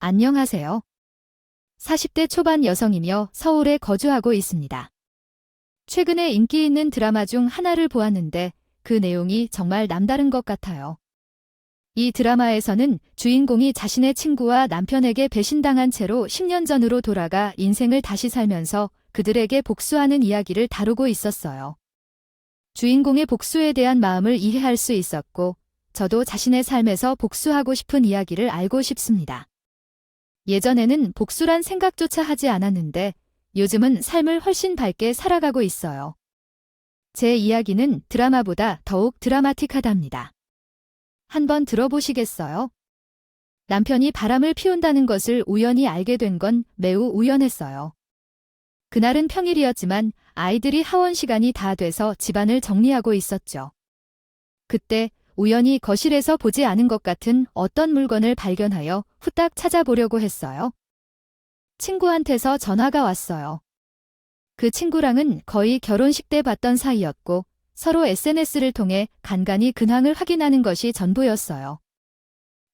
안녕하세요. 40대 초반 여성이며 서울에 거주하고 있습니다. 최근에 인기 있는 드라마 중 하나를 보았는데 그 내용이 정말 남다른 것 같아요. 이 드라마에서는 주인공이 자신의 친구와 남편에게 배신당한 채로 10년 전으로 돌아가 인생을 다시 살면서 그들에게 복수하는 이야기를 다루고 있었어요. 주인공의 복수에 대한 마음을 이해할 수 있었고, 저도 자신의 삶에서 복수하고 싶은 이야기를 알고 싶습니다. 예전에는 복수란 생각조차 하지 않았는데 요즘은 삶을 훨씬 밝게 살아가고 있어요. 제 이야기는 드라마보다 더욱 드라마틱하답니다. 한번 들어보시겠어요? 남편이 바람을 피운다는 것을 우연히 알게 된 건 매우 우연했어요. 그날은 평일이었지만 아이들이 하원 시간이 다 돼서 집안을 정리하고 있었죠. 그때 우연히 거실에서 보지 않은 것 같은 어떤 물건을 발견하여 후딱 찾아보려고 했어요. 친구한테서 전화가 왔어요. 그 친구랑은 거의 결혼식 때 봤던 사이였고 서로 SNS를 통해 간간히 근황을 확인하는 것이 전부였어요.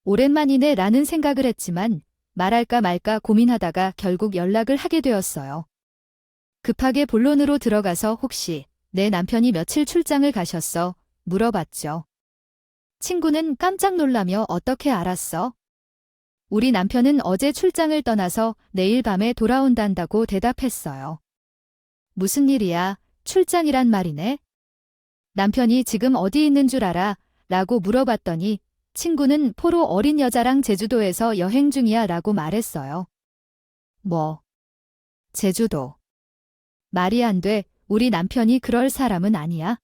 오랜만이네 라는 생각을 했지만 말할까 말까 고민하다가 결국 연락을 하게 되었어요. 급하게 본론으로 들어가서 혹시 내 남편이 며칠 출장을 가셨어? 물어봤죠. 친구는 깜짝 놀라며 어떻게 알았어? 우리 남편은 어제 출장을 떠나서 내일 밤에 돌아온단다고 대답했어요. 무슨 일이야? 출장이란 말이네? 남편이 지금 어디 있는 줄 알아? 라고 물어봤더니 친구는 포로 어린 여자랑 제주도에서 여행 중이야 라고 말했어요. 뭐? 제주도. 말이 안 돼. 우리 남편이 그럴 사람은 아니야.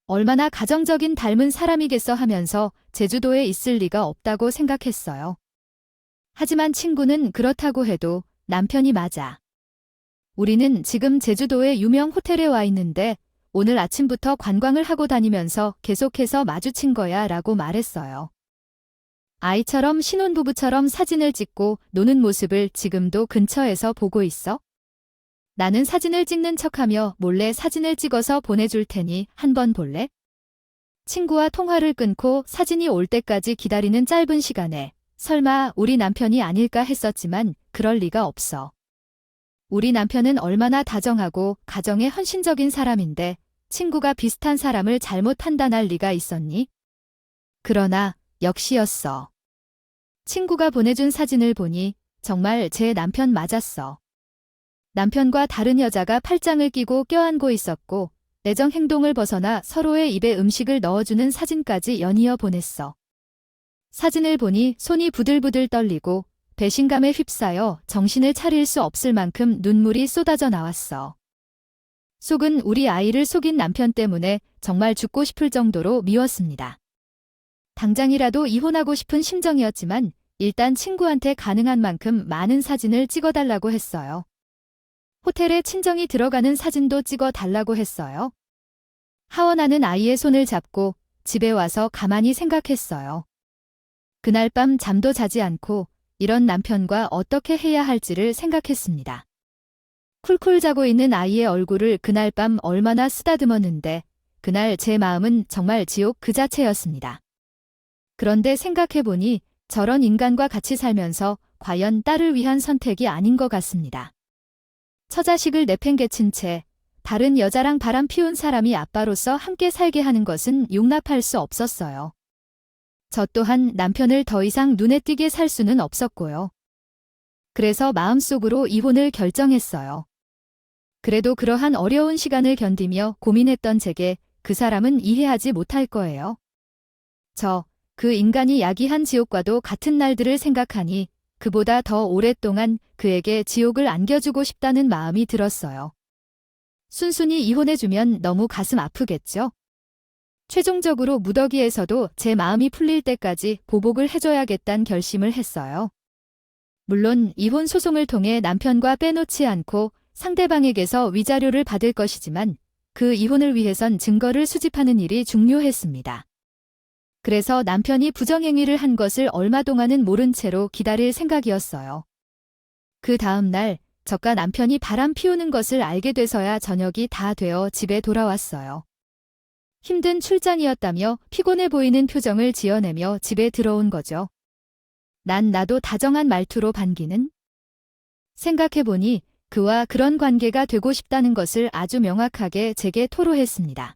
얼마나 가정적인 닮은 사람이겠어 하면서 제주도에 있을 리가 없다고 생각했어요. 하지만 친구는 그렇다고 해도 남편이 맞아. 우리는 지금 제주도의 유명 호텔에 와 있는데 오늘 아침부터 관광을 하고 다니면서 계속해서 마주친 거야 라고 말했어요. 아이처럼 신혼부부처럼 사진을 찍고 노는 모습을 지금도 근처에서 보고 있어? 나는 사진을 찍는 척하며 몰래 사진을 찍어서 보내줄 테니 한번 볼래? 친구와 통화를 끊고 사진이 올 때까지 기다리는 짧은 시간에 설마 우리 남편이 아닐까 했었지만 그럴 리가 없어. 우리 남편은 얼마나 다정하고 가정에 헌신적인 사람인데 친구가 비슷한 사람을 잘못 판단할 리가 있었니? 그러나 역시였어. 친구가 보내준 사진을 보니 정말 제 남편 맞았어. 남편과 다른 여자가 팔짱을 끼고 껴안고 있었고 애정 행동을 벗어나 서로의 입에 음식을 넣어주는 사진까지 연이어 보냈어. 사진을 보니 손이 부들부들 떨리고 배신감에 휩싸여 정신을 차릴 수 없을 만큼 눈물이 쏟아져 나왔어. 속은 우리 아이를 속인 남편 때문에 정말 죽고 싶을 정도로 미웠습니다. 당장이라도 이혼하고 싶은 심정이었지만 일단 친구한테 가능한 만큼 많은 사진을 찍어달라고 했어요. 호텔에 친정이 들어가는 사진도 찍어 달라고 했어요. 하원하는 아이의 손을 잡고 집에 와서 가만히 생각했어요. 그날 밤 잠도 자지 않고 이런 남편과 어떻게 해야 할지를 생각했습니다. 쿨쿨 자고 있는 아이의 얼굴을 그날 밤 얼마나 쓰다듬었는데 그날 제 마음은 정말 지옥 그 자체였습니다. 그런데 생각해보니 저런 인간과 같이 살면서 과연 딸을 위한 선택이 아닌 것 같습니다. 처자식을 내팽개친 채 다른 여자랑 바람 피운 사람이 아빠로서 함께 살게 하는 것은 용납할 수 없었어요. 저 또한 남편을 더 이상 눈에 띄게 살 수는 없었고요. 그래서 마음속으로 이혼을 결정했어요. 그래도 그러한 어려운 시간을 견디며 고민했던 제게 그 사람은 이해하지 못할 거예요. 그 인간이 야기한 지옥과도 같은 날들을 생각하니 그보다 더 오랫동안 그에게 지옥을 안겨주고 싶다는 마음이 들었어요. 순순히 이혼해주면 너무 가슴 아프겠죠? 최종적으로 무더기에서도 제 마음이 풀릴 때까지 보복을 해줘야겠다는 결심을 했어요. 물론 이혼 소송을 통해 남편과 빼놓지 않고 상대방에게서 위자료를 받을 것이지만 그 이혼을 위해선 증거를 수집하는 일이 중요했습니다. 그래서 남편이 부정행위를 한 것을 얼마 동안은 모른 채로 기다릴 생각이었어요. 그 다음 날 저가 남편이 바람 피우는 것을 알게 돼서야 저녁이 다 되어 집에 돌아왔어요. 힘든 출장이었다며 피곤해 보이는 표정을 지어내며 집에 들어온 거죠. 난 나도 다정한 말투로 반기는? 생각해보니 그와 그런 관계가 되고 싶다는 것을 아주 명확하게 제게 토로했습니다.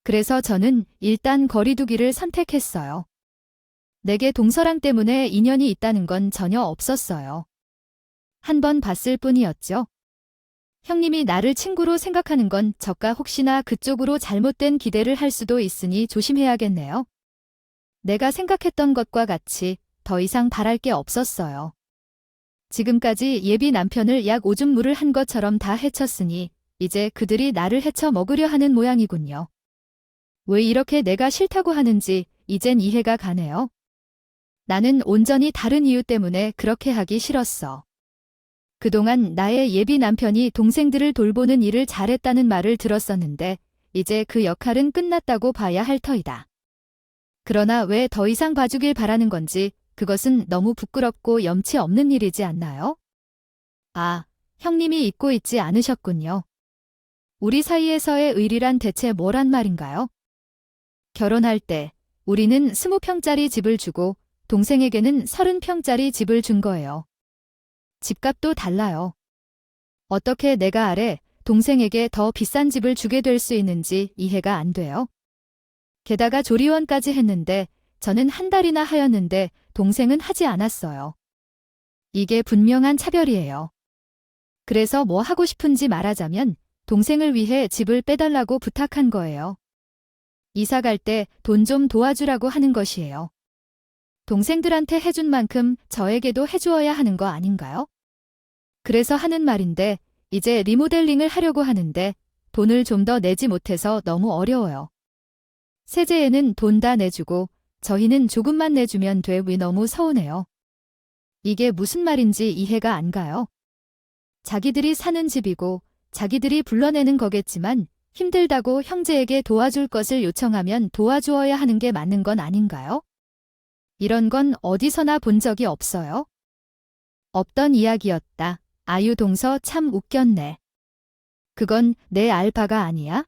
그래서 저는 일단 거리두기를 선택했어요. 내게 동서랑 때문에 인연이 있다는 건 전혀 없었어요. 한 번 봤을 뿐이었죠. 형님이 나를 친구로 생각하는 건 저가 혹시나 그쪽으로 잘못된 기대를 할 수도 있으니 조심해야겠네요. 내가 생각했던 것과 같이 더 이상 바랄 게 없었어요. 지금까지 예비 남편을 약 오줌 물을 한 것처럼 다 해쳤으니 이제 그들이 나를 해쳐 먹으려 하는 모양이군요. 왜 이렇게 내가 싫다고 하는지 이젠 이해가 가네요. 나는 온전히 다른 이유 때문에 그렇게 하기 싫었어. 그동안 나의 예비 남편이 동생들을 돌보는 일을 잘했다는 말을 들었었는데 이제 그 역할은 끝났다고 봐야 할 터이다. 그러나 왜 더 이상 봐주길 바라는 건지 그것은 너무 부끄럽고 염치 없는 일이지 않나요? 아, 형님이 잊고 있지 않으셨군요. 우리 사이에서의 의리란 대체 뭐란 말인가요? 결혼할 때 우리는 20평짜리 집을 주고 동생에게는 30평짜리 집을 준 거예요. 집값도 달라요. 어떻게 내가 아래 동생에게 더 비싼 집을 주게 될 수 있는지 이해가 안 돼요. 게다가 조리원까지 했는데 저는 한 달이나 하였는데 동생은 하지 않았어요. 이게 분명한 차별이에요. 그래서 뭐 하고 싶은지 말하자면 동생을 위해 집을 빼달라고 부탁한 거예요. 이사 갈 때 돈 좀 도와주라고 하는 것이에요. 동생들한테 해준 만큼 저에게도 해주어야 하는 거 아닌가요? 그래서 하는 말인데 이제 리모델링을 하려고 하는데 돈을 좀 더 내지 못해서 너무 어려워요. 세제에는 돈 다 내주고 저희는 조금만 내주면 돼. 왜 너무 서운해요. 이게 무슨 말인지 이해가 안 가요. 자기들이 사는 집이고 자기들이 불러내는 거겠지만 힘들다고 형제에게 도와줄 것을 요청하면 도와주어야 하는 게 맞는 건 아닌가요? 이런 건 어디서나 본 적이 없어요. 없던 이야기였다. 아유 동서 참 웃겼네. 그건 내 알 바가 아니야?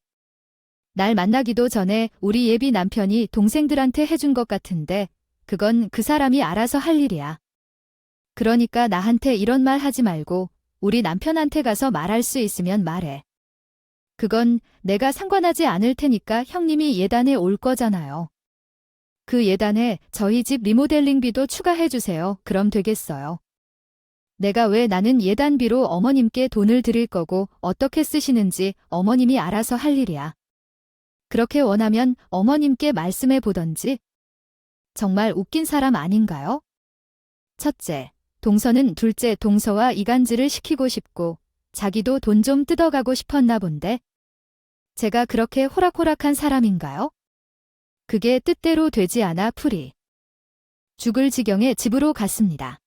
날 만나기도 전에 우리 예비 남편이 동생들한테 해준 것 같은데 그건 그 사람이 알아서 할 일이야. 그러니까 나한테 이런 말 하지 말고 우리 남편한테 가서 말할 수 있으면 말해. 그건 내가 상관하지 않을 테니까 형님이 예단에 올 거잖아요. 그 예단에 저희 집 리모델링비도 추가해 주세요. 그럼 되겠어요. 내가 왜 나는 예단비로 어머님께 돈을 드릴 거고 어떻게 쓰시는지 어머님이 알아서 할 일이야. 그렇게 원하면 어머님께 말씀해 보던지. 정말 웃긴 사람 아닌가요? 첫째, 동서는 둘째 동서와 이간질을 시키고 싶고 자기도 돈 좀 뜯어가고 싶었나 본데. 제가 그렇게 호락호락한 사람인가요? 그게 뜻대로 되지 않아 풀이. 죽을 지경에 집으로 갔습니다.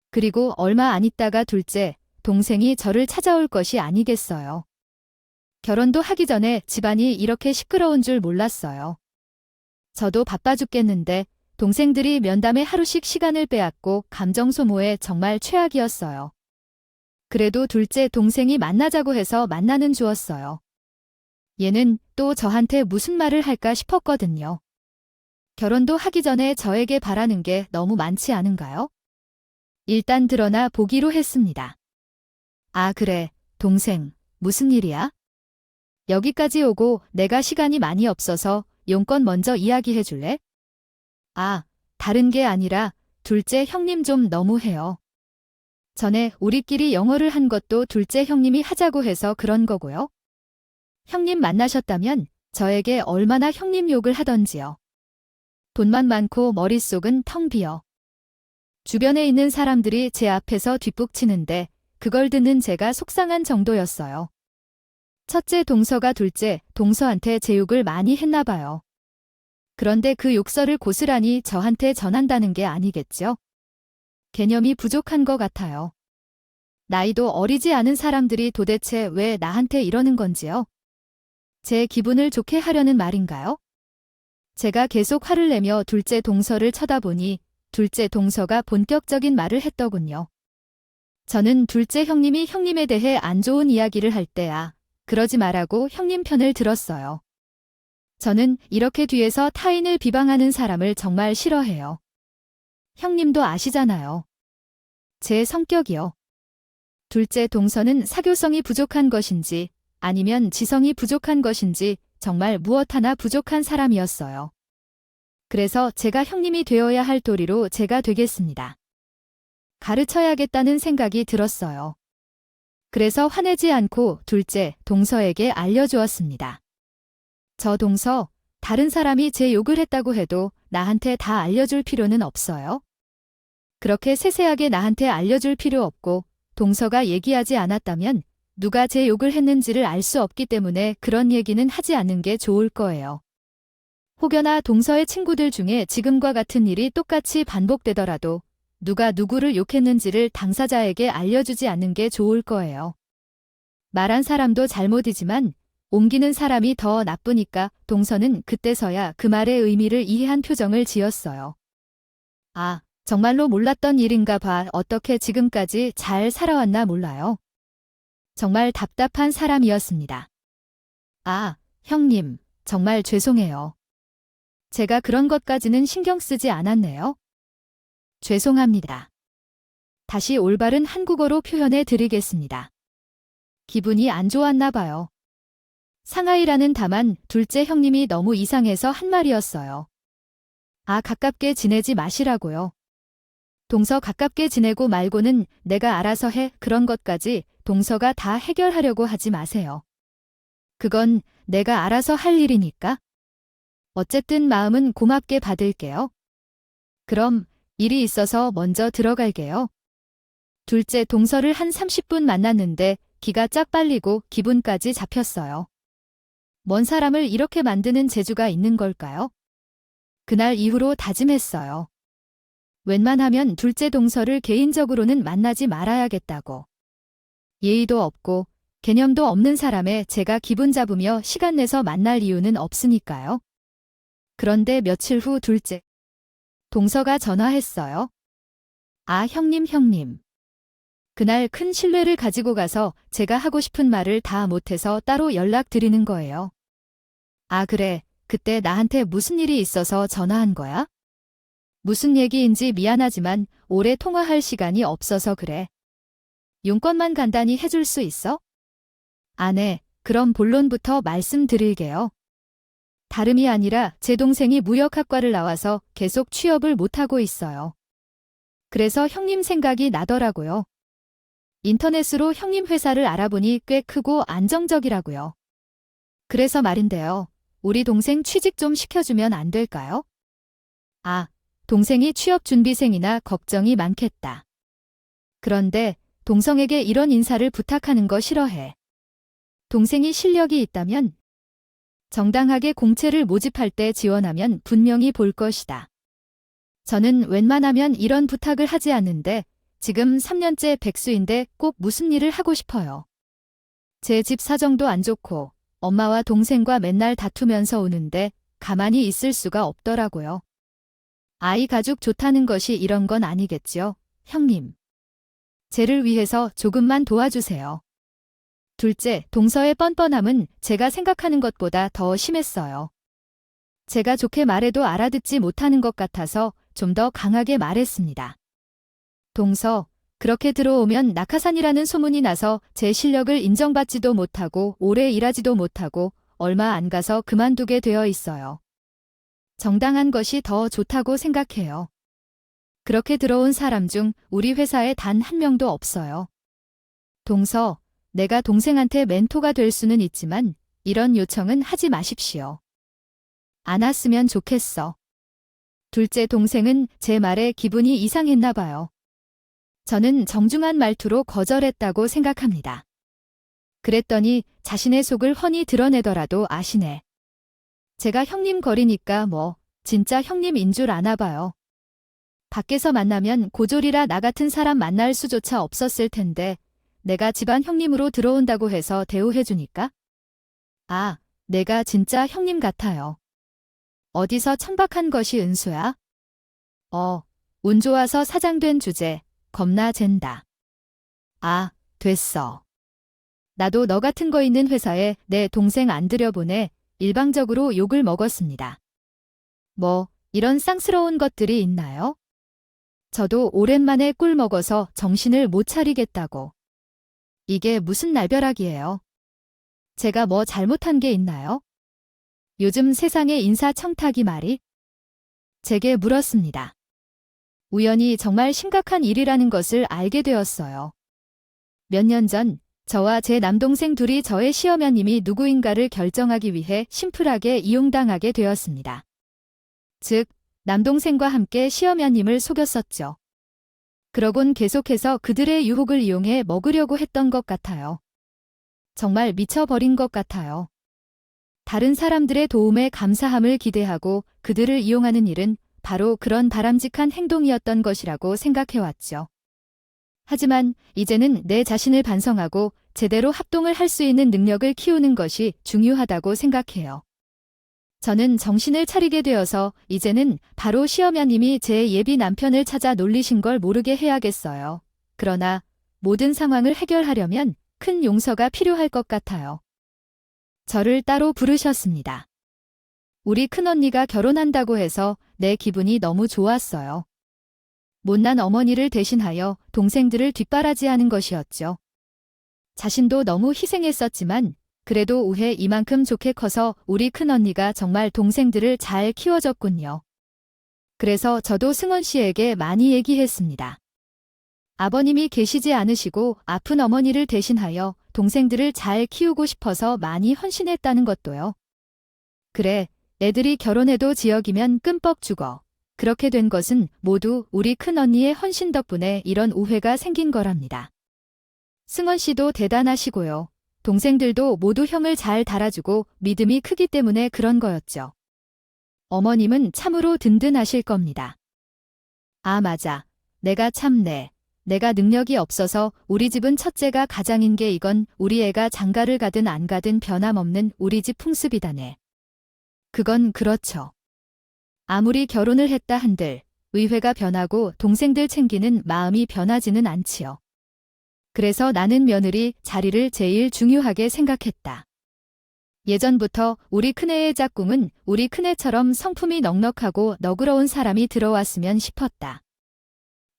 그리고 얼마 안 있다가 둘째, 동생이 저를 찾아올 것이 아니겠어요. 결혼도 하기 전에 집안이 이렇게 시끄러운 줄 몰랐어요. 저도 바빠 죽겠는데 동생들이 면담에 하루씩 시간을 빼앗고 감정 소모에 정말 최악이었어요. 그래도 둘째 동생이 만나자고 해서 만나는 주었어요. 얘는 또 저한테 무슨 말을 할까 싶었거든요. 결혼도 하기 전에 저에게 바라는 게 너무 많지 않은가요? 일단 드러나 보기로 했습니다. 아 그래, 동생, 무슨 일이야? 여기까지 오고 내가 시간이 많이 없어서 용건 먼저 이야기해 줄래? 아, 다른 게 아니라 둘째 형님 좀 너무해요. 전에 우리끼리 영어를 한 것도 둘째 형님이 하자고 해서 그런 거고요. 형님 만나셨다면 저에게 얼마나 형님 욕을 하던지요. 돈만 많고 머릿속은 텅 비어. 주변에 있는 사람들이 제 앞에서 뒷북치는데 그걸 듣는 제가 속상한 정도였어요. 첫째 동서가 둘째 동서한테 제 욕을 많이 했나 봐요. 그런데 그 욕설을 고스란히 저한테 전한다는 게 아니겠죠? 개념이 부족한 것 같아요. 나이도 어리지 않은 사람들이 도대체 왜 나한테 이러는 건지요? 제 기분을 좋게 하려는 말인가요? 제가 계속 화를 내며 둘째 동서를 쳐다보니 둘째 동서가 본격적인 말을 했더군요. 저는 둘째 형님이 형님에 대해 안 좋은 이야기를 할 때야 그러지 말라고 형님 편을 들었어요. 저는 이렇게 뒤에서 타인을 비방하는 사람을 정말 싫어해요. 형님도 아시잖아요. 제 성격이요. 둘째 동서는 사교성이 부족한 것인지 아니면 지성이 부족한 것인지 정말 무엇 하나 부족한 사람이었어요. 그래서 제가 형님이 되어야 할 도리로 제가 되겠습니다. 가르쳐야겠다는 생각이 들었어요. 그래서 화내지 않고 둘째 동서에게 알려주었습니다. 저 동서, 다른 사람이 제 욕을 했다고 해도 나한테 다 알려줄 필요는 없어요. 그렇게 세세하게 나한테 알려줄 필요 없고 동서가 얘기하지 않았다면 누가 제 욕을 했는지를 알 수 없기 때문에 그런 얘기는 하지 않는 게 좋을 거예요. 혹여나 동서의 친구들 중에 지금과 같은 일이 똑같이 반복되더라도 누가 누구를 욕했는지를 당사자에게 알려주지 않는 게 좋을 거예요. 말한 사람도 잘못이지만 옮기는 사람이 더 나쁘니까 동서는 그때서야 그 말의 의미를 이해한 표정을 지었어요. 아, 정말로 몰랐던 일인가 봐. 어떻게 지금까지 잘 살아왔나 몰라요. 정말 답답한 사람이었습니다. 아, 형님, 정말 죄송해요. 제가 그런 것까지는 신경 쓰지 않았네요. 죄송합니다. 다시 올바른 한국어로 표현해 드리겠습니다. 기분이 안 좋았나 봐요. 상하이라는 다만 둘째 형님이 너무 이상해서 한 말이었어요. 아, 가깝게 지내지 마시라고요. 동서 가깝게 지내고 말고는 내가 알아서 해. 그런 것까지 동서가 다 해결하려고 하지 마세요. 그건 내가 알아서 할 일이니까. 어쨌든 마음은 고맙게 받을게요. 그럼 일이 있어서 먼저 들어갈게요. 둘째 동서를 한 30분 만났는데 기가 쫙 빨리고 기분까지 잡혔어요. 먼 사람을 이렇게 만드는 재주가 있는 걸까요? 그날 이후로 다짐했어요. 웬만하면 둘째 동서를 개인적으로는 만나지 말아야겠다고. 예의도 없고 개념도 없는 사람에 제가 기분 잡으며 시간 내서 만날 이유는 없으니까요. 그런데 며칠 후 둘째 동서가 전화했어요. 아, 형님. 그날 큰 신뢰를 가지고 가서 제가 하고 싶은 말을 다 못해서 따로 연락드리는 거예요. 아, 그래. 그때 나한테 무슨 일이 있어서 전화한 거야? 무슨 얘기인지 미안하지만 오래 통화할 시간이 없어서 그래. 용건만 간단히 해줄 수 있어? 아, 네. 그럼 본론부터 말씀드릴게요. 다름이 아니라 제 동생이 무역학과를 나와서 계속 취업을 못하고 있어요. 그래서 형님 생각이 나더라고요. 인터넷으로 형님 회사를 알아보니 꽤 크고 안정적이라고요. 그래서 말인데요. 우리 동생 취직 좀 시켜주면 안 될까요? 아, 동생이 취업 준비생이나 걱정이 많겠다. 그런데 동성에게 이런 인사를 부탁하는 거 싫어해. 동생이 실력이 있다면 정당하게 공채를 모집할 때 지원하면 분명히 볼 것이다. 저는 웬만하면 이런 부탁을 하지 않는데 지금 3년째 백수인데 꼭 무슨 일을 하고 싶어요. 제 집 사정도 안 좋고 엄마와 동생과 맨날 다투면서 오는데 가만히 있을 수가 없더라고요. 아이 가죽 좋다는 것이 이런 건 아니겠지요, 형님. 쟤를 위해서 조금만 도와주세요. 둘째, 동서의 뻔뻔함은 제가 생각하는 것보다 더 심했어요. 제가 좋게 말해도 알아듣지 못하는 것 같아서 좀 더 강하게 말했습니다. 동서, 그렇게 들어오면 낙하산이라는 소문이 나서 제 실력을 인정받지도 못하고 오래 일하지도 못하고 얼마 안 가서 그만두게 되어 있어요. 정당한 것이 더 좋다고 생각해요. 그렇게 들어온 사람 중 우리 회사에 단 한 명도 없어요. 동서, 내가 동생한테 멘토가 될 수는 있지만 이런 요청은 하지 마십시오. 안 왔으면 좋겠어. 둘째 동생은 제 말에 기분이 이상했나 봐요. 저는 정중한 말투로 거절했다고 생각합니다. 그랬더니 자신의 속을 훤히 드러내더라도 아시네. 제가 형님 거리니까 뭐 진짜 형님인 줄 아나 봐요. 밖에서 만나면 고졸이라 나 같은 사람 만날 수조차 없었을 텐데 내가 집안 형님으로 들어온다고 해서 대우해주니까? 아, 내가 진짜 형님 같아요. 어디서 천박한 것이 은수야? 운 좋아서 사장된 주제, 겁나 잰다. 아, 됐어. 나도 너 같은 거 있는 회사에 내 동생 안 들여보내 일방적으로 욕을 먹었습니다. 뭐, 이런 쌍스러운 것들이 있나요? 저도 오랜만에 꿀 먹어서 정신을 못 차리겠다고. 이게 무슨 날벼락이에요? 제가 뭐 잘못한 게 있나요? 요즘 세상의 인사청탁이 말이? 제게 물었습니다. 우연히 정말 심각한 일이라는 것을 알게 되었어요. 몇 년 전 저와 제 남동생 둘이 저의 시어머님이 누구인가를 결정하기 위해 심플하게 이용당하게 되었습니다. 즉, 남동생과 함께 시어머님을 속였었죠. 그러곤 계속해서 그들의 유혹을 이용해 먹으려고 했던 것 같아요. 정말 미쳐버린 것 같아요. 다른 사람들의 도움에 감사함을 기대하고 그들을 이용하는 일은 바로 그런 바람직한 행동이었던 것이라고 생각해왔죠. 하지만 이제는 내 자신을 반성하고 제대로 합동을 할 수 있는 능력을 키우는 것이 중요하다고 생각해요. 저는 정신을 차리게 되어서 이제는 바로 시어머님이 제 예비 남편을 찾아 놀리신 걸 모르게 해야겠어요. 그러나 모든 상황을 해결하려면 큰 용서가 필요할 것 같아요. 저를 따로 부르셨습니다. 우리 큰언니가 결혼한다고 해서 내 기분이 너무 좋았어요. 못난 어머니를 대신하여 동생들을 뒷바라지하는 것이었죠. 자신도 너무 희생했었지만 그래도 우애 이만큼 좋게 커서 우리 큰언니가 정말 동생들을 잘 키워줬군요. 그래서 저도 승원 씨에게 많이 얘기했습니다. 아버님이 계시지 않으시고 아픈 어머니를 대신하여 동생들을 잘 키우고 싶어서 많이 헌신했다는 것도요. 그래, 애들이 결혼해도 지역이면 끔뻑 죽어. 그렇게 된 것은 모두 우리 큰언니의 헌신 덕분에 이런 우애가 생긴 거랍니다. 승원 씨도 대단하시고요. 동생들도 모두 형을 잘 달아주고 믿음이 크기 때문에 그런 거였죠. 어머님은 참으로 든든하실 겁니다. 아, 맞아. 내가 참네. 내가 능력이 없어서 우리 집은 첫째가 가장인 게 이건 우리 애가 장가를 가든 안 가든 변함없는 우리 집 풍습이다네. 그건 그렇죠. 아무리 결혼을 했다 한들 의회가 변하고 동생들 챙기는 마음이 변하지는 않지요. 그래서 나는 며느리 자리를 제일 중요하게 생각했다. 예전부터 우리 큰애의 짝꿍은 우리 큰애처럼 성품이 넉넉하고 너그러운 사람이 들어왔으면 싶었다.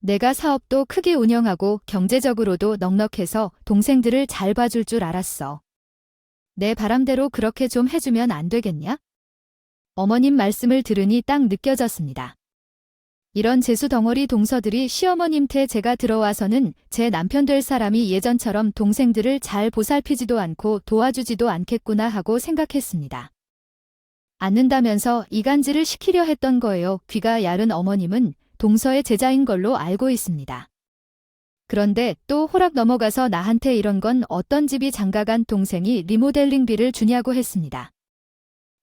내가 사업도 크게 운영하고 경제적으로도 넉넉해서 동생들을 잘 봐줄 줄 알았어. 내 바람대로 그렇게 좀 해주면 안 되겠냐? 어머님 말씀을 들으니 딱 느껴졌습니다. 이런 재수 덩어리 동서들이 시어머님께 제가 들어와서는 제 남편 될 사람이 예전처럼 동생들을 잘 보살피지도 않고 도와주지도 않겠구나 하고 생각했습니다. 않는다면서 이간질을 시키려 했던 거예요. 귀가 얇은 어머님은 동서의 제자인 걸로 알고 있습니다. 그런데 또 호락 넘어가서 나한테 이런 건 어떤 집이 장가간 동생이 리모델링비를 주냐고 했습니다.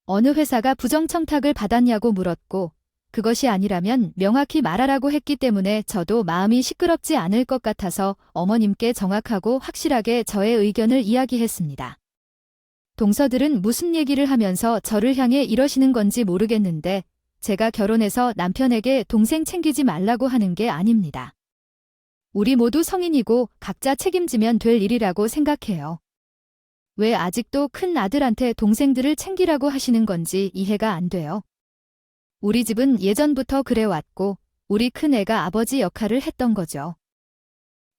어느 회사가 부정청탁을 받았냐고 물었고 그것이 아니라면 명확히 말하라고 했기 때문에 저도 마음이 시끄럽지 않을 것 같아서 어머님께 정확하고 확실하게 저의 의견을 이야기했습니다. 동서들은 무슨 얘기를 하면서 저를 향해 이러시는 건지 모르겠는데 제가 결혼해서 남편에게 동생 챙기지 말라고 하는 게 아닙니다. 우리 모두 성인이고 각자 책임지면 될 일이라고 생각해요. 왜 아직도 큰 아들한테 동생들을 챙기라고 하시는 건지 이해가 안 돼요. 우리 집은 예전부터 그래왔고 우리 큰애가 아버지 역할을 했던 거죠.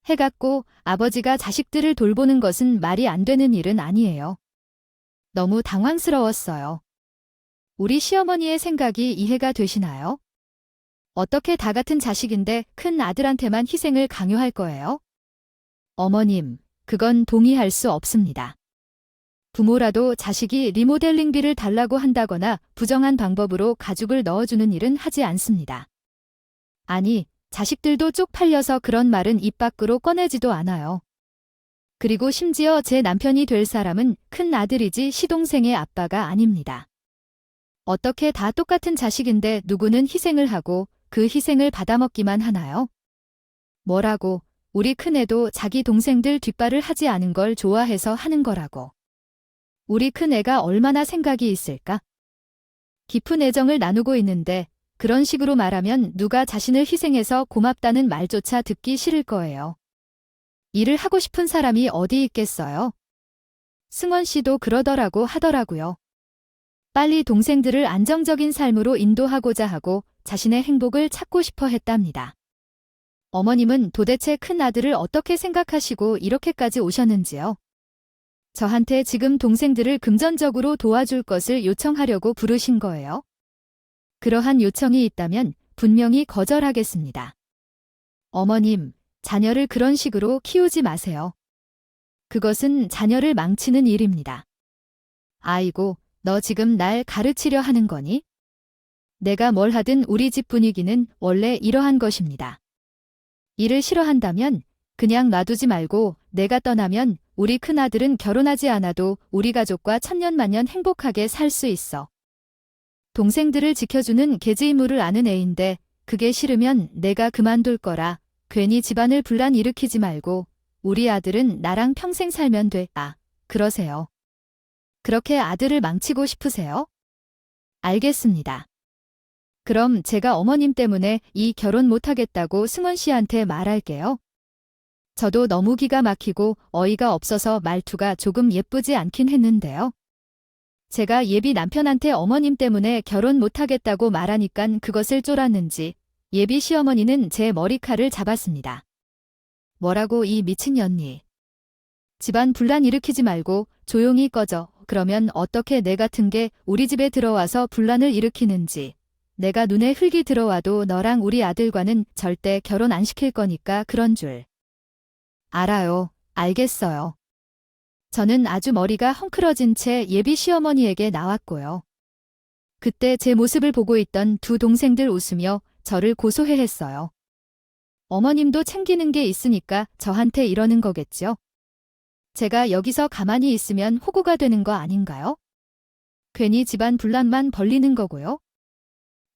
해갖고 아버지가 자식들을 돌보는 것은 말이 안 되는 일은 아니에요. 너무 당황스러웠어요. 우리 시어머니의 생각이 이해가 되시나요? 어떻게 다 같은 자식인데 큰 아들한테만 희생을 강요할 거예요? 어머님, 그건 동의할 수 없습니다. 부모라도 자식이 리모델링비를 달라고 한다거나 부정한 방법으로 가죽을 넣어주는 일은 하지 않습니다. 아니, 자식들도 쪽팔려서 그런 말은 입 밖으로 꺼내지도 않아요. 그리고 심지어 제 남편이 될 사람은 큰 아들이지 시동생의 아빠가 아닙니다. 어떻게 다 똑같은 자식인데 누구는 희생을 하고 그 희생을 받아먹기만 하나요? 뭐라고, 우리 큰애도 자기 동생들 뒷발을 하지 않은 걸 좋아해서 하는 거라고. 우리 큰애가 얼마나 생각이 있을까? 깊은 애정을 나누고 있는데 그런 식으로 말하면 누가 자신을 희생해서 고맙다는 말조차 듣기 싫을 거예요. 일을 하고 싶은 사람이 어디 있겠어요? 승원 씨도 그러더라고 하더라고요. 빨리 동생들을 안정적인 삶으로 인도하고자 하고 자신의 행복을 찾고 싶어 했답니다. 어머님은 도대체 큰 아들을 어떻게 생각하시고 이렇게까지 오셨는지요? 저한테 지금 동생들을 금전적으로 도와줄 것을 요청하려고 부르신 거예요? 그러한 요청이 있다면 분명히 거절하겠습니다. 어머님, 자녀를 그런 식으로 키우지 마세요. 그것은 자녀를 망치는 일입니다. 아이고, 너 지금 날 가르치려 하는 거니? 내가 뭘 하든 우리 집 분위기는 원래 이러한 것입니다. 일을 싫어한다면 그냥 놔두지 말고 내가 떠나면 우리 큰아들은 결혼하지 않아도 우리 가족과 천년만년 행복하게 살 수 있어. 동생들을 지켜주는 계집의무를 아는 애인데 그게 싫으면 내가 그만둘 거라 괜히 집안을 분란 일으키지 말고 우리 아들은 나랑 평생 살면 돼. 그러세요. 그렇게 아들을 망치고 싶으세요? 알겠습니다. 그럼 제가 어머님 때문에 이 결혼 못하겠다고 승원 씨한테 말할게요. 저도 너무 기가 막히고 어이가 없어서 말투가 조금 예쁘지 않긴 했는데요. 제가 예비 남편한테 어머님 때문에 결혼 못하겠다고 말하니깐 그것을 쫄았는지 예비 시어머니는 제 머리칼을 잡았습니다. 뭐라고 이 미친년이. 집안 분란 일으키지 말고 조용히 꺼져. 그러면 어떻게 내 같은 게 우리 집에 들어와서 분란을 일으키는지. 내가 눈에 흙이 들어와도 너랑 우리 아들과는 절대 결혼 안 시킬 거니까 그런 줄. 알아요. 알겠어요. 저는 아주 머리가 헝클어진 채 예비 시어머니에게 나왔고요. 그때 제 모습을 보고 있던 두 동생들 웃으며 저를 고소해했어요. 어머님도 챙기는 게 있으니까 저한테 이러는 거겠죠? 제가 여기서 가만히 있으면 호구가 되는 거 아닌가요? 괜히 집안 분란만 벌리는 거고요.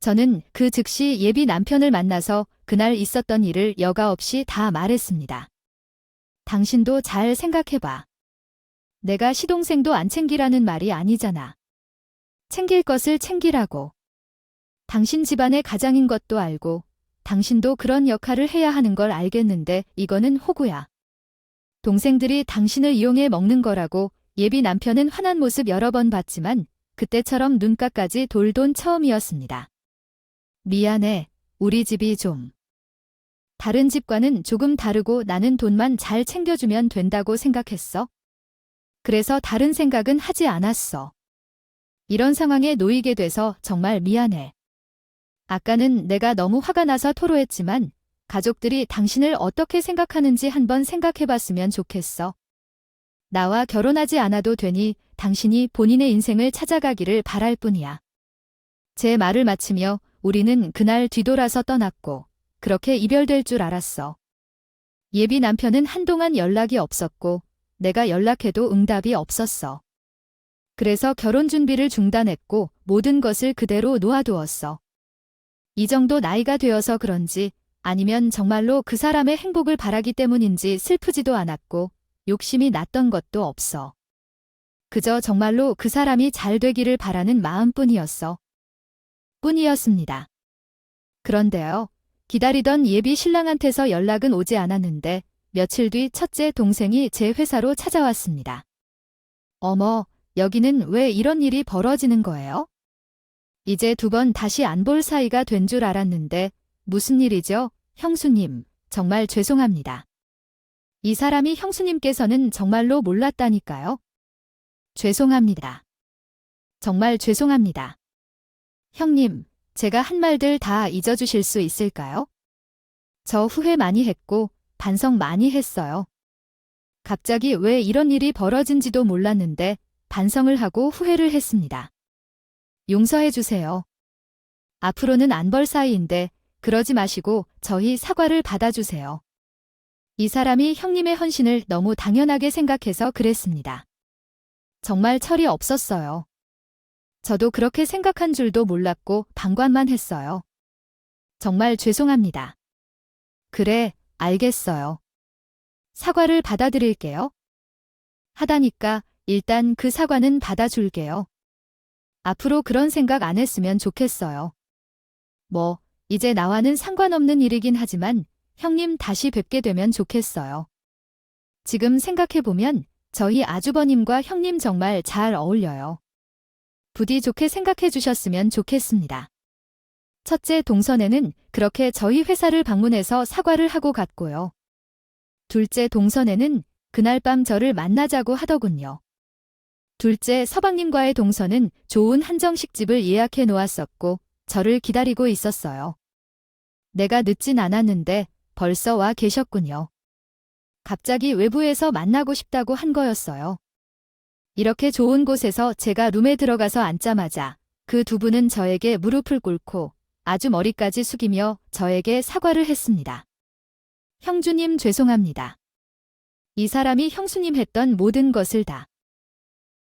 저는 그 즉시 예비 남편을 만나서 그날 있었던 일을 여과 없이 다 말했습니다. 당신도 잘 생각해봐. 내가 시동생도 안 챙기라는 말이 아니잖아. 챙길 것을 챙기라고. 당신 집안의 가장인 것도 알고 당신도 그런 역할을 해야 하는 걸 알겠는데 이거는 호구야. 동생들이 당신을 이용해 먹는 거라고 예비 남편은 화난 모습 여러 번 봤지만 그때처럼 눈가까지 돌돈 처음이었습니다. 미안해. 우리 집이 좀. 다른 집과는 조금 다르고 나는 돈만 잘 챙겨주면 된다고 생각했어. 그래서 다른 생각은 하지 않았어. 이런 상황에 놓이게 돼서 정말 미안해. 아까는 내가 너무 화가 나서 토로했지만 가족들이 당신을 어떻게 생각하는지 한번 생각해봤으면 좋겠어. 나와 결혼하지 않아도 되니 당신이 본인의 인생을 찾아가기를 바랄 뿐이야. 제 말을 마치며 우리는 그날 뒤돌아서 떠났고 그렇게 이별될 줄 알았어. 예비 남편은 한동안 연락이 없었고 내가 연락해도 응답이 없었어. 그래서 결혼 준비를 중단했고 모든 것을 그대로 놓아두었어. 이 정도 나이가 되어서 그런지 아니면 정말로 그 사람의 행복을 바라기 때문인지 슬프지도 않았고 욕심이 났던 것도 없어. 그저 정말로 그 사람이 잘 되기를 바라는 마음뿐이었어. 뿐이었습니다. 그런데요. 기다리던 예비 신랑한테서 연락은 오지 않았는데 며칠 뒤 첫째 동생이 제 회사로 찾아왔습니다. 어머, 여기는 왜 이런 일이 벌어지는 거예요? 이제 두 번 다시 안 볼 사이가 된 줄 알았는데 무슨 일이죠? 형수님, 정말 죄송합니다. 이 사람이 형수님께서는 정말로 몰랐다니까요. 죄송합니다. 정말 죄송합니다. 형님, 제가 한 말들 다 잊어주실 수 있을까요? 저 후회 많이 했고 반성 많이 했어요. 갑자기 왜 이런 일이 벌어진지도 몰랐는데 반성을 하고 후회를 했습니다. 용서해 주세요. 앞으로는 안 볼 사이인데 그러지 마시고 저희 사과를 받아주세요. 이 사람이 형님의 헌신을 너무 당연하게 생각해서 그랬습니다. 정말 철이 없었어요. 저도 그렇게 생각한 줄도 몰랐고 방관만 했어요. 정말 죄송합니다. 그래, 알겠어요. 사과를 받아드릴게요. 하다니까 일단 그 사과는 받아줄게요. 앞으로 그런 생각 안 했으면 좋겠어요. 뭐, 이제 나와는 상관없는 일이긴 하지만 형님 다시 뵙게 되면 좋겠어요. 지금 생각해보면 저희 아주버님과 형님 정말 잘 어울려요. 부디 좋게 생각해 주셨으면 좋겠습니다. 첫째 동선에는 그렇게 저희 회사를 방문해서 사과를 하고 갔고요. 둘째 동선에는 그날 밤 저를 만나자고 하더군요. 둘째 서방님과의 동선은 좋은 한정식집을 예약해 놓았었고 저를 기다리고 있었어요. 내가 늦진 않았는데 벌써 와 계셨군요. 갑자기 외부에서 만나고 싶다고 한 거였어요. 이렇게 좋은 곳에서 제가 룸에 들어가서 앉자마자 그 두 분은 저에게 무릎을 꿇고 아주 머리까지 숙이며 저에게 사과를 했습니다. 형주님 죄송합니다. 이 사람이 형수님 했던 모든 것을 다.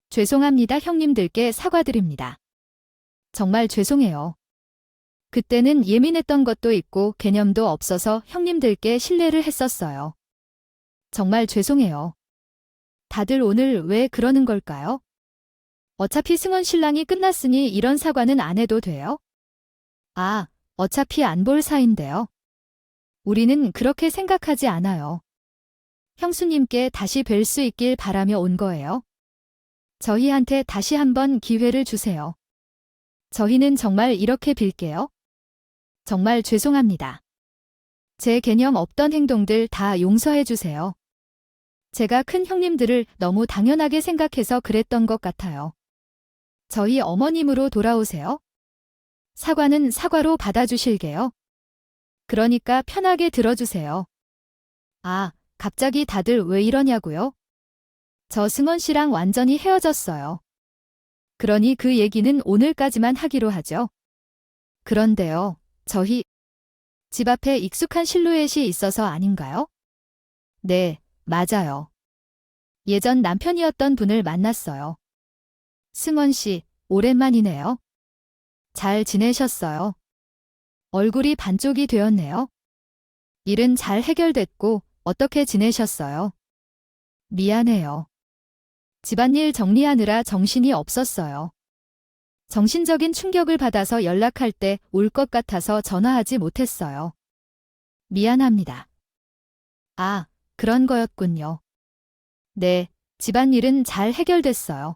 죄송합니다. 형님들께 사과드립니다. 정말 죄송해요. 그때는 예민했던 것도 있고 개념도 없어서 형님들께 실례를 했었어요. 정말 죄송해요. 다들 오늘 왜 그러는 걸까요? 어차피 승원 신랑이 끝났으니 이런 사과는 안 해도 돼요? 아, 어차피 안 볼 사이인데요. 우리는 그렇게 생각하지 않아요. 형수님께 다시 뵐 수 있길 바라며 온 거예요. 저희한테 다시 한번 기회를 주세요. 저희는 정말 이렇게 빌게요. 정말 죄송합니다. 제 개념 없던 행동들 다 용서해 주세요. 제가 큰 형님들을 너무 당연하게 생각해서 그랬던 것 같아요. 저희 어머님으로 돌아오세요. 사과는 사과로 받아주실게요. 그러니까 편하게 들어주세요. 아, 갑자기 다들 왜 이러냐고요? 저 승원 씨랑 완전히 헤어졌어요. 그러니 그 얘기는 오늘까지만 하기로 하죠. 그런데요, 저희 집 앞에 익숙한 실루엣이 있어서 아닌가요? 네, 맞아요. 예전 남편이었던 분을 만났어요. 승원 씨, 오랜만이네요. 잘 지내셨어요? 얼굴이 반쪽이 되었네요. 일은 잘 해결됐고 어떻게 지내셨어요? 미안해요. 집안일 정리하느라 정신이 없었어요. 정신적인 충격을 받아서 연락할 때 울 것 같아서 전화하지 못했어요. 미안합니다. 아, 그런 거였군요. 네, 집안일은 잘 해결됐어요.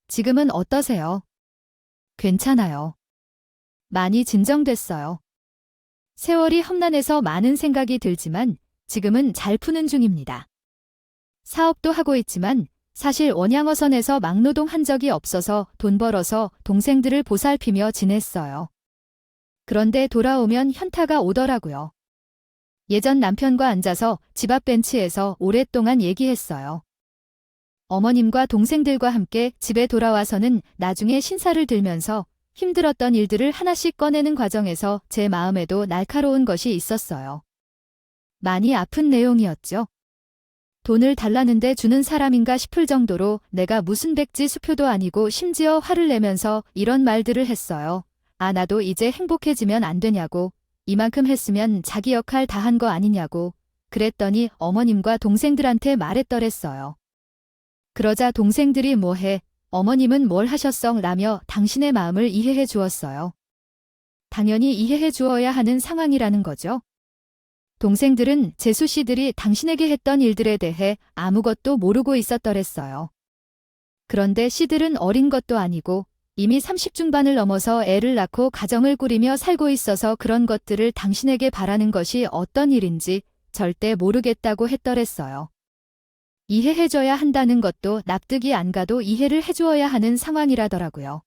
지금은 어떠세요? 괜찮아요. 많이 진정됐어요. 세월이 험난해서 많은 생각이 들지만 지금은 잘 푸는 중입니다. 사업도 하고 있지만 사실 원양어선에서 막노동 한 적이 없어서 돈 벌어서 동생들을 보살피며 지냈어요. 그런데 돌아오면 현타가 오더라고요. 예전 남편과 앉아서 집 앞 벤치에서 오랫동안 얘기했어요. 어머님과 동생들과 함께 집에 돌아와서는 나중에 신사를 들면서 힘들었던 일들을 하나씩 꺼내는 과정에서 제 마음에도 날카로운 것이 있었어요. 많이 아픈 내용이었죠. 돈을 달라는데 주는 사람인가 싶을 정도로 내가 무슨 백지 수표도 아니고 심지어 화를 내면서 이런 말들을 했어요. 아, 나도 이제 행복해지면 안 되냐고. 이만큼 했으면 자기 역할 다 한 거 아니냐고. 그랬더니 어머님과 동생들한테 말했더랬어요. 그러자 동생들이 뭐해, 어머님은 뭘 하셨어? 라며 당신의 마음을 이해해 주었어요. 당연히 이해해 주어야 하는 상황이라는 거죠. 동생들은 재수 씨들이 당신에게 했던 일들에 대해 아무것도 모르고 있었더랬어요. 그런데 씨들은 어린 것도 아니고 이미 30중반을 넘어서 애를 낳고 가정을 꾸리며 살고 있어서 그런 것들을 당신에게 바라는 것이 어떤 일인지 절대 모르겠다고 했더랬어요. 이해해줘야 한다는 것도 납득이 안 가도 이해를 해주어야 하는 상황이라더라고요.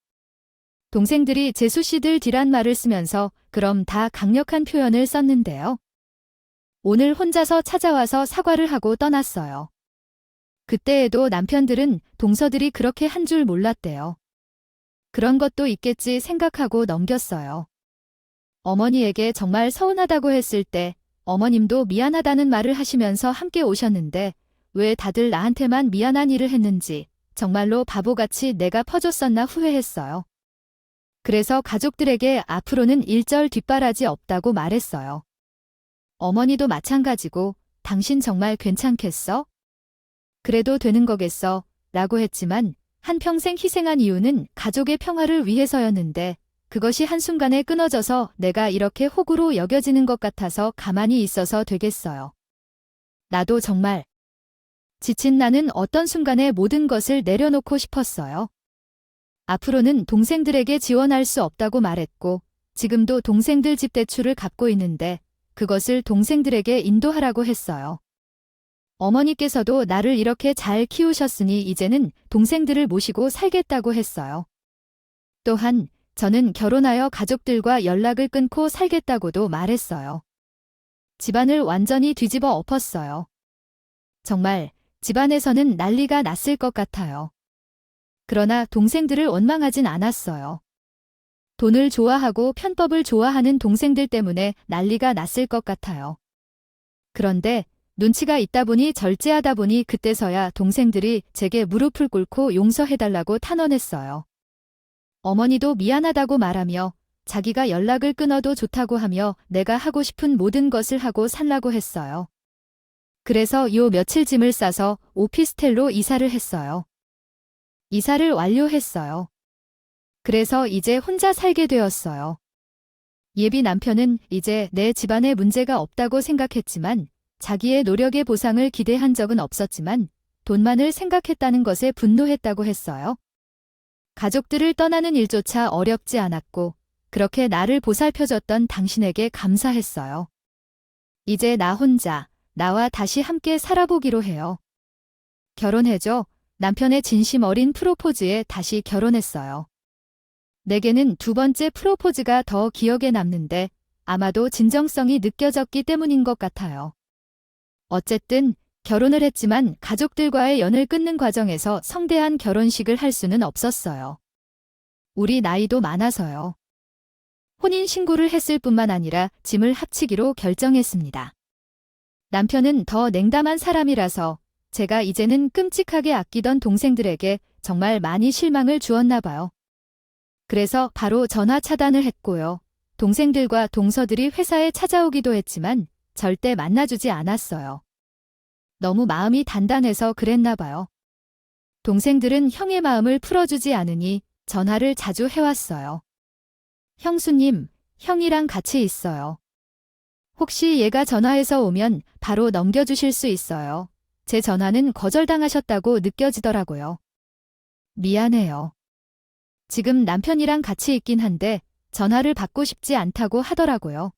동생들이 재수 씨들 뒤란 말을 쓰면서 그럼 다 강력한 표현을 썼는데요. 오늘 혼자서 찾아와서 사과를 하고 떠났어요. 그때에도 남편들은 동서들이 그렇게 한 줄 몰랐대요. 그런 것도 있겠지 생각하고 넘겼어요. 어머니에게 정말 서운하다고 했을 때 어머님도 미안하다는 말을 하시면서 함께 오셨는데 왜 다들 나한테만 미안한 일을 했는지 정말로 바보같이 내가 퍼줬었나 후회했어요. 그래서 가족들에게 앞으로는 일절 뒷바라지 없다고 말했어요. 어머니도 마찬가지고 당신 정말 괜찮겠어? 그래도 되는 거겠어? 라고 했지만 한평생 희생한 이유는 가족의 평화를 위해서였는데 그것이 한순간에 끊어져서 내가 이렇게 호구로 여겨지는 것 같아서 가만히 있어서 되겠어요. 나도 정말 지친 나는 어떤 순간에 모든 것을 내려놓고 싶었어요. 앞으로는 동생들에게 지원할 수 없다고 말했고 지금도 동생들 집 대출을 갚고 있는데 그것을 동생들에게 인도하라고 했어요. 어머니께서도 나를 이렇게 잘 키우셨으니 이제는 동생들을 모시고 살겠다고 했어요. 또한 저는 결혼하여 가족들과 연락을 끊고 살겠다고도 말했어요. 집안을 완전히 뒤집어 엎었어요. 정말 집안에서는 난리가 났을 것 같아요. 그러나 동생들을 원망하진 않았어요. 돈을 좋아하고 편법을 좋아하는 동생들 때문에 난리가 났을 것 같아요. 그런데 눈치가 있다 보니 절제하다 보니 그때서야 동생들이 제게 무릎을 꿇고 용서해달라고 탄원했어요. 어머니도 미안하다고 말하며 자기가 연락을 끊어도 좋다고 하며 내가 하고 싶은 모든 것을 하고 살라고 했어요. 그래서 요 며칠 짐을 싸서 오피스텔로 이사를 했어요. 이사를 완료했어요. 그래서 이제 혼자 살게 되었어요. 예비 남편은 이제 내 집안에 문제가 없다고 생각했지만 자기의 노력의 보상을 기대한 적은 없었지만 돈만을 생각했다는 것에 분노했다고 했어요. 가족들을 떠나는 일조차 어렵지 않았고 그렇게 나를 보살펴줬던 당신에게 감사했어요. 이제 나 혼자, 나와 다시 함께 살아보기로 해요. 결혼해줘. 남편의 진심 어린 프로포즈에 다시 결혼했어요. 내게는 두 번째 프로포즈가 더 기억에 남는데 아마도 진정성이 느껴졌기 때문인 것 같아요. 어쨌든 결혼을 했지만 가족들과의 연을 끊는 과정에서 성대한 결혼식을 할 수는 없었어요. 우리 나이도 많아서요. 혼인신고를 했을 뿐만 아니라 짐을 합치기로 결정했습니다. 남편은 더 냉담한 사람이라서 제가 이제는 끔찍하게 아끼던 동생들에게 정말 많이 실망을 주었나 봐요. 그래서 바로 전화 차단을 했고요. 동생들과 동서들이 회사에 찾아오기도 했지만 절대 만나주지 않았어요. 너무 마음이 단단해서 그랬나 봐요. 동생들은 형의 마음을 풀어주지 않으니 전화를 자주 해왔어요. 형수님, 형이랑 같이 있어요. 혹시 얘가 전화해서 오면 바로 넘겨주실 수 있어요. 제 전화는 거절당하셨다고 느껴지더라고요. 미안해요. 지금 남편이랑 같이 있긴 한데 전화를 받고 싶지 않다고 하더라고요.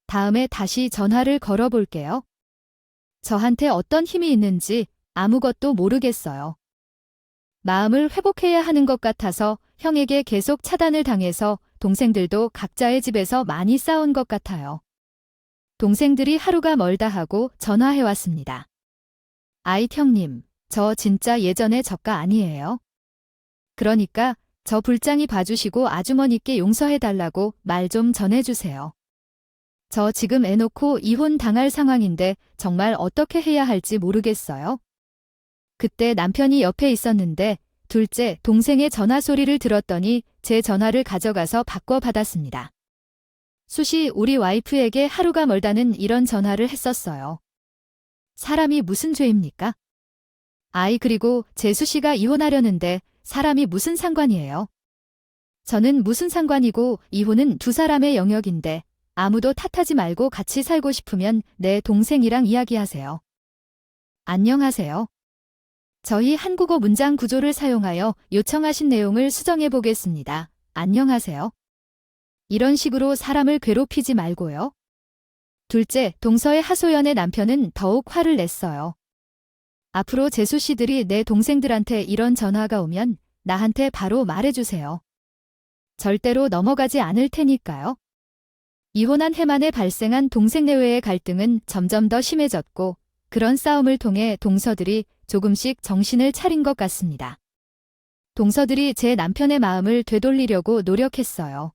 다음에 다시 전화를 걸어볼게요. 저한테 어떤 힘이 있는지 아무것도 모르겠어요. 마음을 회복해야 하는 것 같아서 형에게 계속 차단을 당해서 동생들도 각자의 집에서 많이 싸운 것 같아요. 동생들이 하루가 멀다 하고 전화해왔습니다. 아이 형님, 저 진짜 예전의 저가 아니에요. 그러니까 저 불쌍히 봐주시고 아주머니께 용서해달라고 말 좀 전해주세요. 저 지금 애 놓고 이혼 당할 상황인데 정말 어떻게 해야 할지 모르겠어요. 그때 남편이 옆에 있었는데 둘째 동생의 전화 소리를 들었더니 제 전화를 가져가서 바꿔받았습니다. 수시 우리 와이프에게 하루가 멀다는 이런 전화를 했었어요. 사람이 무슨 죄입니까? 아이 그리고 재수 씨가 이혼하려는데 사람이 무슨 상관이에요? 저는 무슨 상관이고 이혼은 두 사람의 영역인데 아무도 탓하지 말고 같이 살고 싶으면 내 동생이랑 이야기하세요. 안녕하세요. 저희 한국어 문장 구조를 사용하여 요청하신 내용을 수정해 보겠습니다. 안녕하세요. 이런 식으로 사람을 괴롭히지 말고요. 둘째, 동서의 하소연의 남편은 더욱 화를 냈어요. 앞으로 재수 씨들이 내 동생들한테 이런 전화가 오면 나한테 바로 말해주세요. 절대로 넘어가지 않을 테니까요. 이혼한 해 만에 발생한 동생 내외의 갈등은 점점 더 심해졌고 그런 싸움을 통해 동서들이 조금씩 정신을 차린 것 같습니다. 동서들이 제 남편의 마음을 되돌리려고 노력했어요.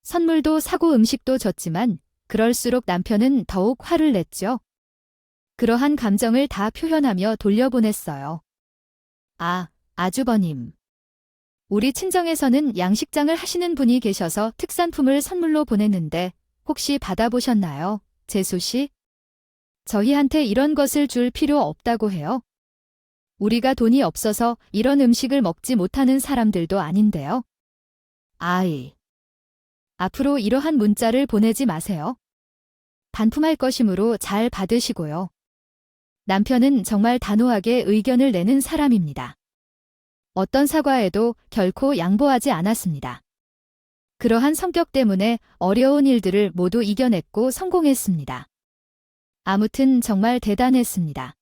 선물도 사고 음식도 줬지만 그럴수록 남편은 더욱 화를 냈죠. 그러한 감정을 다 표현하며 돌려보냈어요. 아, 아주버님. 우리 친정에서는 양식장을 하시는 분이 계셔서 특산품을 선물로 보냈는데 혹시 받아보셨나요, 재수 씨? 저희한테 이런 것을 줄 필요 없다고 해요. 우리가 돈이 없어서 이런 음식을 먹지 못하는 사람들도 아닌데요. 아이. 앞으로 이러한 문자를 보내지 마세요. 반품할 것이므로 잘 받으시고요. 남편은 정말 단호하게 의견을 내는 사람입니다. 어떤 사과에도 결코 양보하지 않았습니다. 그러한 성격 때문에 어려운 일들을 모두 이겨냈고 성공했습니다. 아무튼 정말 대단했습니다.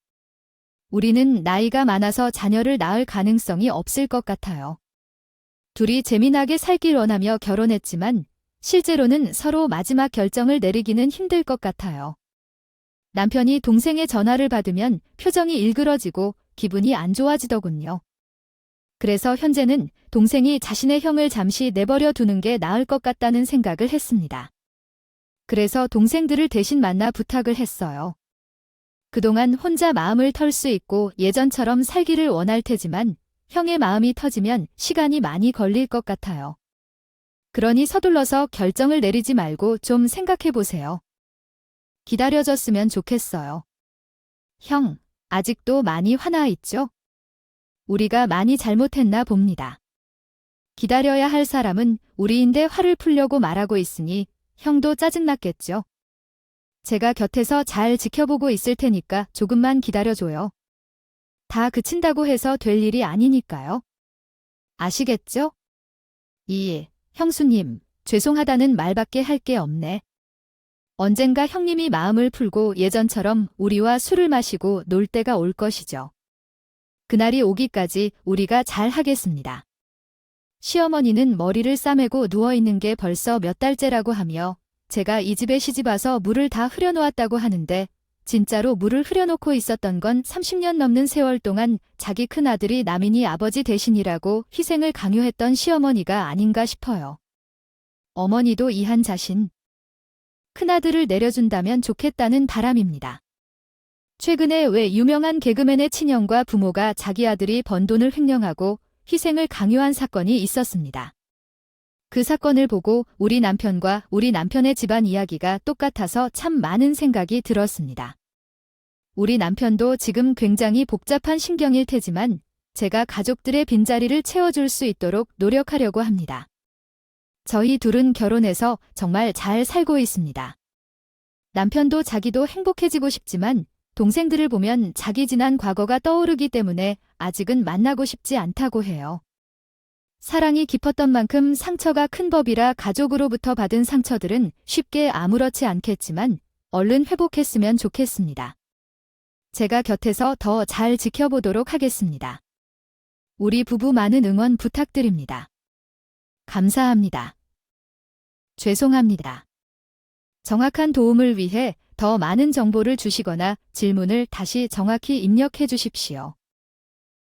우리는 나이가 많아서 자녀를 낳을 가능성이 없을 것 같아요. 둘이 재미나게 살길 원하며 결혼했지만 실제로는 서로 마지막 결정을 내리기는 힘들 것 같아요. 남편이 동생의 전화를 받으면 표정이 일그러지고 기분이 안 좋아지더군요. 그래서 현재는 동생이 자신의 형을 잠시 내버려 두는 게 나을 것 같다는 생각을 했습니다. 그래서 동생들을 대신 만나 부탁을 했어요. 그동안 혼자 마음을 털 수 있고 예전처럼 살기를 원할 테지만 형의 마음이 터지면 시간이 많이 걸릴 것 같아요. 그러니 서둘러서 결정을 내리지 말고 좀 생각해 보세요. 기다려줬으면 좋겠어요. 형, 아직도 많이 화나 있죠? 우리가 많이 잘못했나 봅니다. 기다려야 할 사람은 우리인데 화를 풀려고 말하고 있으니 형도 짜증났겠죠? 제가 곁에서 잘 지켜보고 있을 테니까 조금만 기다려줘요. 다 그친다고 해서 될 일이 아니니까요. 아시겠죠? 형수님, 죄송하다는 말밖에 할 게 없네. 언젠가 형님이 마음을 풀고 예전처럼 우리와 술을 마시고 놀 때가 올 것이죠. 그날이 오기까지 우리가 잘 하겠습니다. 시어머니는 머리를 싸매고 누워있는 게 벌써 몇 달째라고 하며 제가 이 집에 시집와서 물을 다 흐려놓았다고 하는데 진짜로 물을 흐려놓고 있었던 건 30년 넘는 세월 동안 자기 큰아들이 남인이 아버지 대신이라고 희생을 강요했던 시어머니가 아닌가 싶어요. 어머니도 이한 자신. 큰아들을 내려준다면 좋겠다는 바람입니다. 최근에 왜 유명한 개그맨의 친형과 부모가 자기 아들이 번 돈을 횡령하고 희생을 강요한 사건이 있었습니다. 그 사건을 보고 우리 남편과 우리 남편의 집안 이야기가 똑같아서 참 많은 생각이 들었습니다. 우리 남편도 지금 굉장히 복잡한 신경일 테지만 제가 가족들의 빈자리를 채워줄 수 있도록 노력하려고 합니다. 저희 둘은 결혼해서 정말 잘 살고 있습니다. 남편도 자기도 행복해지고 싶지만 동생들을 보면 자기 지난 과거가 떠오르기 때문에 아직은 만나고 싶지 않다고 해요. 사랑이 깊었던 만큼 상처가 큰 법이라 가족으로부터 받은 상처들은 쉽게 아무렇지 않겠지만 얼른 회복했으면 좋겠습니다. 제가 곁에서 더 잘 지켜보도록 하겠습니다. 우리 부부 많은 응원 부탁드립니다. 감사합니다. 죄송합니다. 정확한 도움을 위해 더 많은 정보를 주시거나 질문을 다시 정확히 입력해 주십시오.